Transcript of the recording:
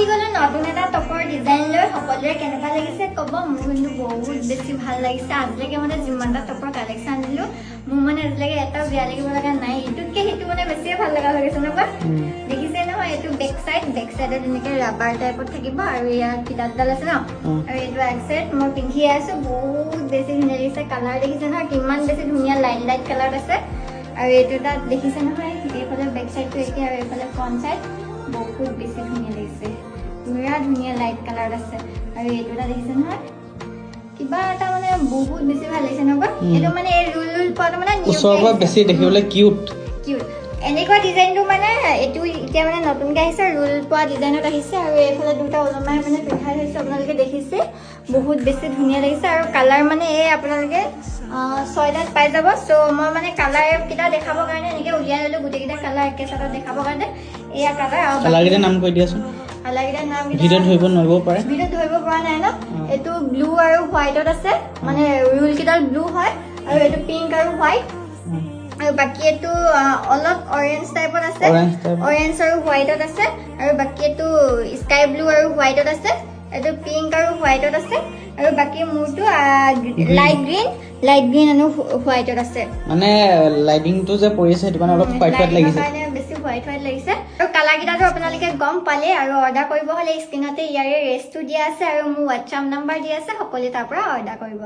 আহি গলো নতুন এটা টপৰ ডিজাইন লৈ সকলোৰে কেনেকুৱা লাগিছে ক'ব মোৰ কিন্তু বহুত বেছি ভাল লাগিছে আজিলৈকে মানে যিমানটা টপৰ কালেকশ্যন দিলো মোৰ মানে আজিলৈকে এটাও বেয়া লাগিব লগা নাই ইটোতকে সেইটো মানে বেছিয়ে ভাল লগা হৈ গৈছে নবা দেখিছে নহয় এইটো বেক সাইডত এনেকে ৰাবাৰ টাইপত থাকিব আৰু ইয়াৰ কিতাপডাল আছে ন আৰু এইটো এক সাইড মই পিন্ধি আছো বহুত বেছি ধুনীয়া লাগিছে কালাৰ দেখিছে নহয় কিমান বেছি ধুনীয়া লাইট কালাৰ আছে আৰু এইটো তাত দেখিছে নহয় এইফালে বেক সাইডটো একে আৰু এইফালে ফ্ৰণ্ট সাইড বহুত বেছি ধুনীয়া লাগিছে পুৰা ধুনীয়া লাইট কালাৰ আছে আৰু এইটো এটা দেখিছে নহয় কিবা এটা মানে বহুত বেছি ভাল লাগিছে নবা এইটো মানে এই ৰুল পাটো মানে উছৰবা বেছি দেখিবলৈ কিউট এনেকুৱা ডিজাইনটো মানে এইটো এতিয়া মানে নতুনকৈ আহিছে ৰুল পোৱা ডিজাইনত আহিছে আৰু এইফালে দুটা ওলমাই মানে পিন্ধাই থৈছে আপোনালোকে দেখিছে বহুত বেছি ধুনীয়া লাগিছে আৰু কালাৰ মানে এই আপোনালোকে 6টাত পাই যাব সো মই মানে কালাৰ কিটা দেখাবৰ কাৰণে এনেকৈ উলিয়াই ল'লো গোটেইকেইটা কালাৰ একেচাটত দেখাবৰ কাৰণে এয়া কালাৰ আৰু কালাৰকেইটা নাম কৈ দিয়াচোন কালাৰকেইটাৰ নাম ভিডিঅ'ত ধৰিব নোৱাৰিব পাৰে ভিডিঅ'ত ধৰিব পৰা নাই ন এইটো ব্লু আৰু হোৱাইটত আছে মানে ৰুল কেইডাল ব্লু হয় আৰু এইটো পিংক আৰু হোৱাইট আৰু বাকি এটো অলপ অৰেঞ্জ টাইপত আছে অৰেঞ্জ আৰু হোৱাইটত আছে আৰু বাকি এটো স্কাই ব্লু আৰু হোৱাইটত আছে এটো পিংক আৰু হোৱাইটত আছে আৰু বাকি মোৰটো লাইট গ্ৰীন আৰু হোৱাইটত আছে মানে লাইটিংটো যে পৰিছে সেইটো মানে অলপ হোৱাইট লাগিছে মানে বেছি হোৱাইট লাগিছে আৰু কালাৰ কিটাটো আপোনালোকে গম পালে আৰু অৰ্ডাৰ কৰিব হলে স্ক্ৰিনতে ইয়াৰে ৰেষ্টটো দিয়া আছে আৰু মোৰ WhatsApp নম্বৰ দিয়া আছে সকলোৱে তাৰ পৰা অৰ্ডাৰ কৰিব